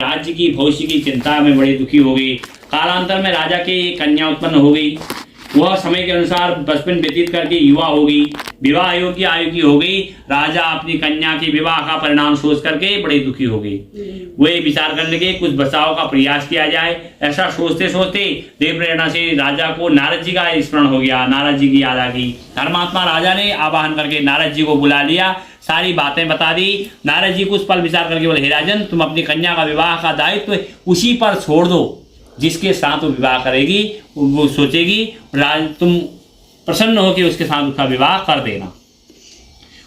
राज्य की भविष्य की चिंता में बड़े दुखी हो गई। कालांतर में राजा के कन्या उत्पन्न हो गई। वह समय के अनुसार बचपन व्यतीत करके युवा हो गई, विवाह योग्य आयु की हो गई। राजा अपनी कन्या के विवाह का परिणाम सोच करके बड़े दुखी हो गए। वे विचार करने लगे कुछ बचाव का प्रयास किया जाए। ऐसा सोचते सोचते देव प्रेरणा से राजा को नारद जी का स्मरण हो गया। नारद जी की याद आ गई। धर्मात्मा राजा ने आवाहन करके नारद जी को बुला लिया, सारी बातें बता दी। नारद जी कुछ पल विचार करके बोले, हे राजन, तुम अपनी कन्या का विवाह का दायित्व उसी पर छोड़ दो जिसके साथ वो विवाह करेगी। वो सोचेगी, तुम प्रसन्न हो कि उसके साथ उसका विवाह कर देना।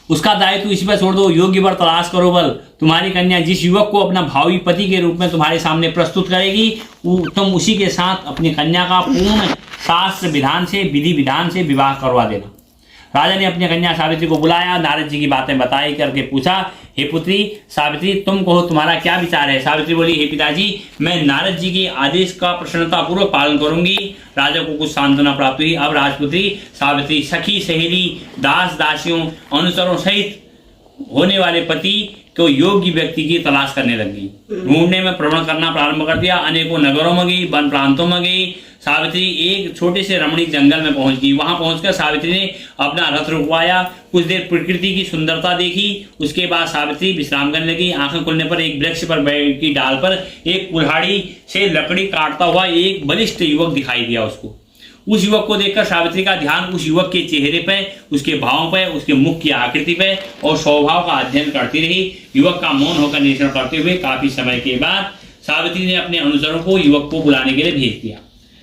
उसका दायित्व इसी पर छोड़ दो, योग्य वर तलाश करो। बल तुम्हारी कन्या जिस युवक को अपना भावी पति के रूप में तुम्हारे सामने प्रस्तुत करेगी, तुम उसी के साथ अपनी कन्या का पूर्ण शास्त्र विधान से, विधि विधान से विवाह करवा देना। राजा ने अपनी कन्या सावित्री को बुलाया, नारद जी की बातें बताई करके पूछा, हे पुत्री सावित्री, तुम कहो तुम्हारा क्या विचार है। सावित्री बोली, हे पिताजी, मैं नारद जी के आदेश का प्रसन्नतापूर्वक पालन करूंगी। राजा को कुछ सांत्वना प्राप्त हुई। अब राजपुत्री सावित्री सखी, सहेली, दास दासियों, अनुचरों सहित होने वाले पति को योग्य व्यक्ति की तलाश करने लगी। ढूंढने में प्रवण करना प्रारंभ कर दिया। अनेकों नगरों में गई, वन प्रांतों में गई। सावित्री एक छोटे से रमणीक जंगल में पहुंच गई। वहां पहुंचकर सावित्री ने अपना रथ रुकवाया, कुछ देर प्रकृति की सुंदरता देखी। उसके बाद सावित्री विश्राम करने लगी। आंखें खुलने पर एक वृक्ष पर की डाल पर एक कुल्हाड़ी से लकड़ी काटता हुआ एक बलिष्ठ युवक दिखाई दिया उसको। उस युवक को देखकर सावित्री का ध्यान उस युवक के चेहरे पे, उसके भावों पे, उसके मुख की आकृति पे और स्वभाव का अध्ययन करती रही। युवक का मौन होकर निरीक्षण करते हुए काफी समय के बाद सावित्री ने अपने अनुचरों को युवक को बुलाने के लिए भेज दिया।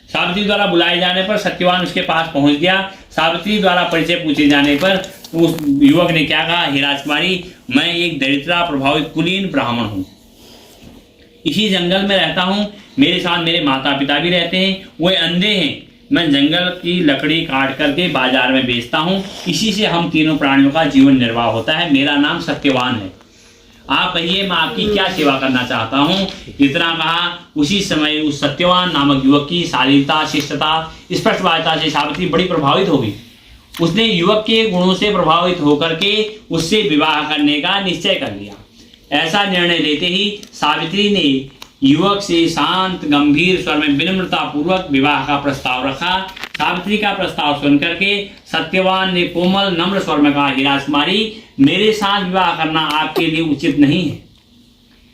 सावित्री द्वारा बुलाए जाने पर सत्यवान उसके पास पहुंच गया। सावित्री द्वारा परिचय पूछे जाने पर उस युवक ने क्या कहा, हे राजकुमारी, मैं एक दरिद्रा प्रभावित कुलीन ब्राह्मण हूँ। इसी जंगल में रहता हूँ। मेरे साथ मेरे माता पिता भी रहते हैं। वे अंधे हैं। मैं जंगल की लकड़ी काट करके बाजार में बेचता हूँ। इसी से हम तीनों प्राणियों का जीवन निर्वाह होता है। मेरा नाम सत्यवान है। आप कहिए, मैं आपकी क्या सेवा करना चाहता हूँ। इतना कहा, उसी समय उस सत्यवान नामक युवक की शालीनता, शिष्टता, स्पष्टवादिता से सावित्री बड़ी प्रभावित हो गई। उसने युवक के गुणों से प्रभावित होकर के उससे विवाह करने का निश्चय कर लिया। ऐसा निर्णय लेते ही सावित्री ने युवक से शांत गंभीर स्वर में विनम्रता पूर्वक विवाह का प्रस्ताव रखा। सावित्री का प्रस्ताव सुन करके सत्यवान ने कोमल नम्र स्वर में कहा, हे राजकुमारी, मेरे साथ विवाह करना आपके लिए उचित नहीं है।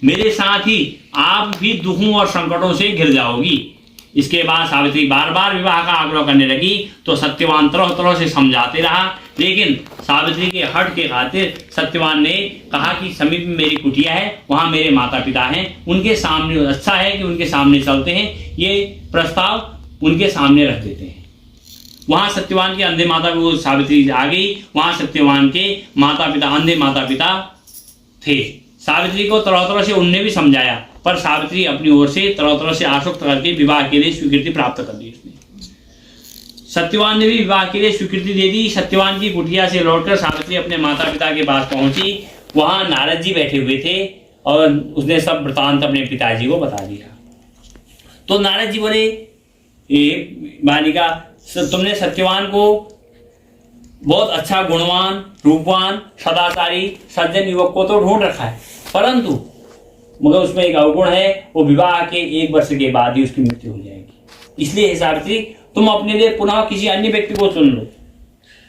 मेरे साथ ही आप भी दुखों और संकटों से घिर जाओगी। इसके बाद सावित्री बार बार विवाह का आग्रह करने लगी तो सत्यवान तरह तरह से समझाते रहा, लेकिन सावित्री के हट के खातिर सत्यवान ने कहा कि समीप में मेरी कुटिया है, वहां मेरे माता पिता हैं, उनके सामने अच्छा है कि उनके सामने चलते हैं। ये प्रस्ताव उनके सामने रख देते हैं। वहां सत्यवान के अंधे माता पिता, सावित्री आ गई। वहां सत्यवान के माता पिता, अंधे माता पिता थे। सावित्री को तरह तरह से उनने भी समझाया, पर सावित्री अपनी ओर से तरह तरह से आसक्त करके विवाह के लिए स्वीकृति प्राप्त कर दी। उसने सत्यवान ने भी विवाह के लिए स्वीकृति दे दी। सत्यवान की कुटिया से लौटकर सावित्री अपने माता पिता के पास पहुंची। वहां नारद जी बैठे हुए थे और उसने सब वृतांत अपने पिताजी को बता दिया। तो नारद जी बोले, बालिका, तुमने सत्यवान को बहुत अच्छा, गुणवान, रूपवान, सदाचारी, सज्जन युवक को तो ढूंढ रखा है, परंतु मगर उसमें एक अवगुण है, वो विवाह के 1 वर्ष के बाद ही उसकी मृत्यु हो जाएगी। इसलिए सावित्री, तुम अपने लिए पुनः किसी अन्य व्यक्ति को चुन लो।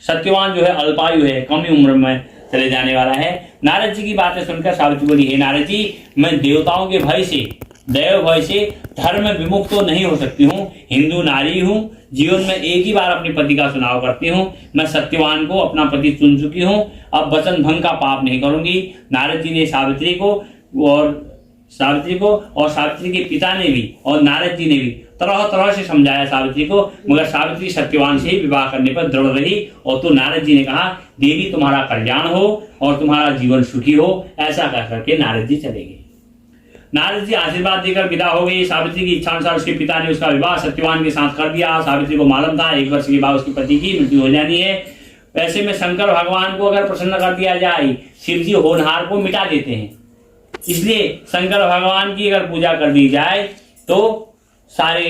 सत्यवान जो है अल्पायु है, कम ही उम्र में चले जाने वाला है। नारद जी की बातें सुनकर सावित्री बोली, हे नारद जी, मैं देवताओं के भय से, दैव भय से धर्म विमुख तो नहीं हो सकती हूँ। हिंदू नारी हूँ। जीवन में एक ही बार अपने पति का चुनाव करती हूँ। मैं सत्यवान को अपना पति चुन चुकी हूँ। अब वचन भंग का पाप नहीं करूंगी। नारद जी ने सावित्री को और सावित्री के पिता ने भी और नारद जी ने भी तरह तरह से समझाया सावित्री को, मगर सावित्री सत्यवान से ही विवाह करने पर दृढ़ रही। और तो नारद जी ने कहा, देवी तुम्हारा कल्याण हो और तुम्हारा जीवन सुखी हो। ऐसा कह करके नारद जी चले गए। नारद जी आशीर्वाद देकर विदा हो गई। सावित्री की इच्छा अनुसार उसके पिता ने उसका विवाह सत्यवान के साथ कर दिया। सावित्री को मालूम था 1 वर्ष के बाद उसके पति की मृत्यु हो जानी है। वैसे में शंकर भगवान को अगर प्रसन्न कर दिया जाए, शिव जी होनहार को मिटा देते हैं। इसलिए शंकर भगवान की अगर पूजा कर दी जाए तो सारे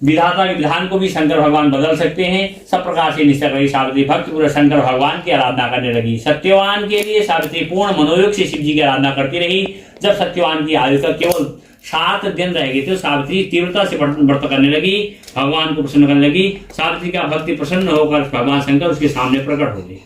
विधाता के विधान को भी शंकर भगवान बदल सकते हैं। सब प्रकार से निश्चय रही सावित्री भक्ति पूर्वक शंकर भगवान की आराधना करने लगी। सत्यवान के लिए सावित्री पूर्ण मनोयोग से शिव जी की आराधना करती रही। जब सत्यवान की आयु का केवल 7 दिन रह गए थे, सावित्री तीव्रता से व्रत करने लगी, भगवान को प्रसन्न करने लगी। सावित्री का भक्ति प्रसन्न होकर भगवान शंकर उसके सामने प्रकट हो गए।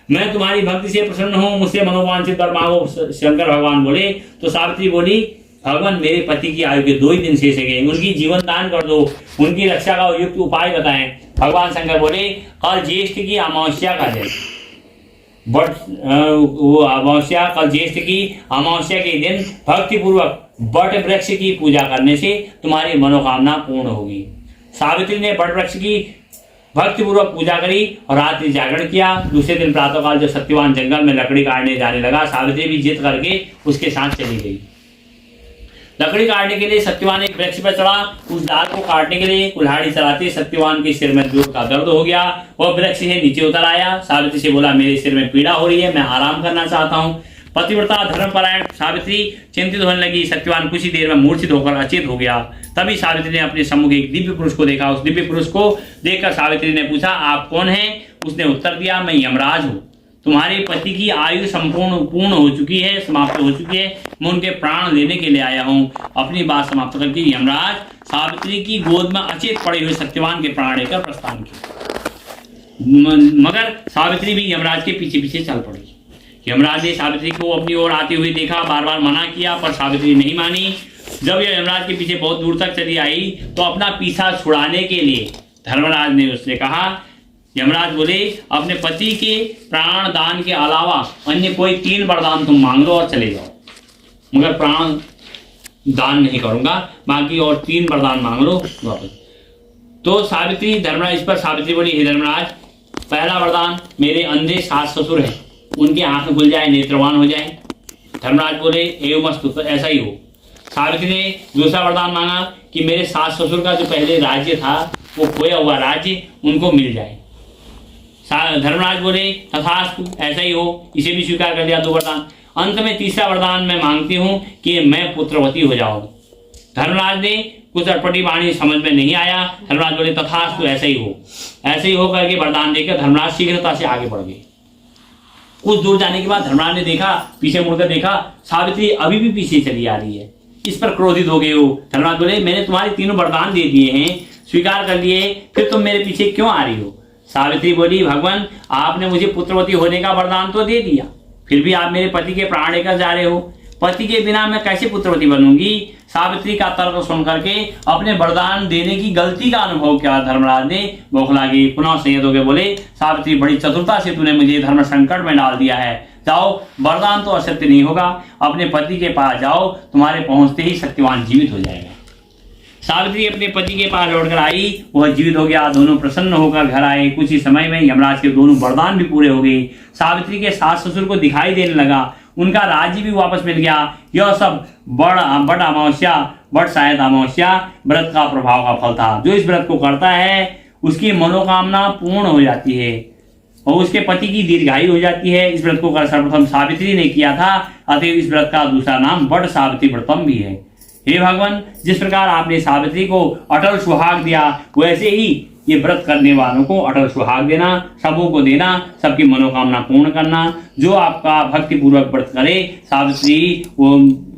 मैं तुम्हारी भक्ति से प्रसन्न हूँ, मुझसे मनोवांछित वर मांगो, शंकर भगवान बोले। तो सावित्री बोली, भगवान मेरे पति की आयु के 2 ही दिन शेष गए, उनकी जीवन दान कर दो, उनकी रक्षा का युक्त उपाय बताएं। भगवान शंकर बोले, कल ज्येष्ठ की अमावस्या का दिन, कल ज्येष्ठ की अमावस्या के दिन भक्ति पूर्वक बट वृक्ष की पूजा करने से तुम्हारी मनोकामना पूर्ण होगी। सावित्री ने बट वृक्ष की भक्ति पूर्वक पूजा करी और रात्रि जागरण किया। दूसरे दिन प्रातःकाल जब सत्यवान जंगल में लकड़ी काटने जाने लगा, सावित्री भी जिद करके उसके साथ चली गई। लकड़ी काटने के लिए सत्यवान एक वृक्ष पर चढ़ा। उस डाल को काटने के लिए कुल्हाड़ी चलाते सत्यवान के सिर में जोर का दर्द हो गया। वह वृक्ष से नीचे उतर आया। सावित्री से बोला, मेरे सिर में पीड़ा हो रही है, मैं आराम करना चाहता हूँ। पतिव्रता धर्मपरायण सावित्री चिंतित होने लगी। सत्यवान कुछ ही देर में मूर्छित होकर अचेत हो गया। तभी सावित्री ने अपने सम्मुख एक दिव्य पुरुष को देखा। उस दिव्य पुरुष को देखकर सावित्री ने पूछा, आप कौन हैं? उसने उत्तर दिया, मैं यमराज हूँ। तुम्हारे पति की आयु पूर्ण हो चुकी है, समाप्त हो चुकी है। मैं उनके प्राण लेने के लिए आया हूँ। अपनी बात समाप्त करके यमराज सावित्री की गोद में अचेत पड़े हुए सत्यवान के प्राण लेकर प्रस्थान किया। मगर सावित्री भी यमराज के पीछे पीछे चल पड़ी। यमराज ने सावित्री को अपनी ओर आते हुए देखा, बार बार मना किया, पर सावित्री नहीं मानी। जब यह यमराज के पीछे बहुत दूर तक चली आई तो अपना पीछा छुड़ाने के लिए धर्मराज ने उससे कहा, यमराज बोले, अपने पति के प्राण दान के अलावा अन्य कोई 3 वरदान तुम मांग लो और चले जाओ, मगर प्राण दान नहीं करूंगा, बाकी और 3 वरदान मांग लो वापस। तो सावित्री धर्मराज इस पर सावित्री बोली, हे धर्मराज, पहला वरदान, मेरे अंधे सास ससुर हैं, उनकी आंखें खुल जाए, नेत्रवान हो जाए। धर्मराज बोले, एवमस्तु, तो ऐसा ही हो। सावित्री ने दूसरा वरदान मांगा कि मेरे सास ससुर का जो पहले राज्य था, वो खोया हुआ राज्य उनको मिल जाए। धर्मराज बोले, तथास्तु, ऐसा ही हो। इसे भी स्वीकार कर दिया 2 वरदान। अंत में तीसरा वरदान मैं मांगती हूँ कि मैं पुत्रवती हो जाऊं। धर्मराज ने कुछ अटपटी वाणी समझ में नहीं आया। धर्मराज बोले, तथास्तु, ऐसा ही हो। ऐसे ही हो करके वरदान देकर धर्मराज शीघ्रता से आगे बढ़ गए। कुछ दूर जाने के बाद धर्मराज ने देखा, पीछे मुड़कर देखा, सावित्री अभी भी पीछे चली आ रही है। इस पर क्रोधित हो गए हो। धर्मराज बोले, मैंने तुम्हारे 3 वरदान दे दिए हैं, स्वीकार कर लिए, फिर तुम मेरे पीछे क्यों आ रही हो? सावित्री बोली, भगवान, आपने मुझे पुत्रवती होने का वरदान तो दे दिया, फिर भी आप मेरे पति के प्राण लेकर जा रहे हो। पति के बिना मैं कैसे पुत्रवती बनूंगी? सावित्री का तर्क सुन करके अपने वरदान देने की गलती का अनुभव किया धर्मराज ने। बौखला गई, पुनः संयत हो गए, बोले, सावित्री, बड़ी चतुरता से तूने मुझे धर्म संकट में डाल दिया है। जाओ, वरदान तो असत्य नहीं होगा, अपने पति के पास जाओ, तुम्हारे पहुंचते ही सत्यवान जीवित हो जाएगा। सावित्री अपने पति के पास लौटकर आई, वह जीवित हो गया। दोनों प्रसन्न होकर घर आए। कुछ ही समय में यमराज के दोनों वरदान भी पूरे हो गए। सावित्री के सास ससुर को दिखाई देने लगा, उनका राज्य भी वापस मिल गया। यह सब बड़ शायद अमावस्या व्रत का प्रभाव का फल था। जो इस व्रत को करता है उसकी मनोकामना पूर्ण हो जाती है और उसके पति की दीर्घायु हो जाती है। इस व्रत को सर्वप्रथम सावित्री ने किया था, अतः इस व्रत का दूसरा नाम बड़ सावित्री व्रतम भी है। हे भगवान, जिस प्रकार आपने सावित्री को अटल सुहाग दिया, वैसे ही ये व्रत करने वालों को अटल सुहाग देना, सबों को देना, सबकी मनोकामना पूर्ण करना। जो आपका भक्ति पूर्वक व्रत करे, सावित्री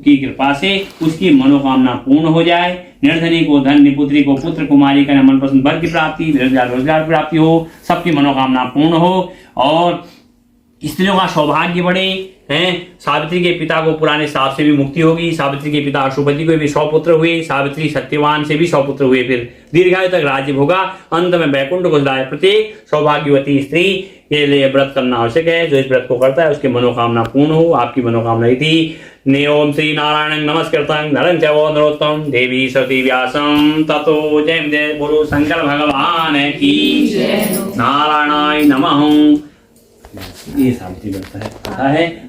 की कृपा से उसकी मनोकामना पूर्ण हो जाए। निर्धनी को धन, निपुत्री को पुत्र, कुमारी का मनपसंद वर की प्राप्ति, रोजगार प्राप्ति हो, सबकी मनोकामना पूर्ण हो और स्त्रियों का सौभाग्य बढ़े हैं। सावित्री के पिता को पुराने शाप से भी मुक्ति होगी। सावित्री के पिता अशुपति को भी 100 पुत्र हुए। सावित्री सत्यवान से भी 100 पुत्र हुए। फिर दीर्घायु तक राज्य होगा। अंत में वैकुंठ को जाए। प्रत्येक सौभाग्यवती स्त्री के लिए व्रत करना आवश्यक है। जो इस व्रत को करता है उसकी मनोकामना पूर्ण हो। आपकी मनोकामना थी। ओम श्री नारायण नमस्कृतं नरं चैव नरोत्तमं देवी सती व्यासं ततो जय। बोलो शंकर भगवान की नारायणाय नमः। ये सावित्री व्रत है।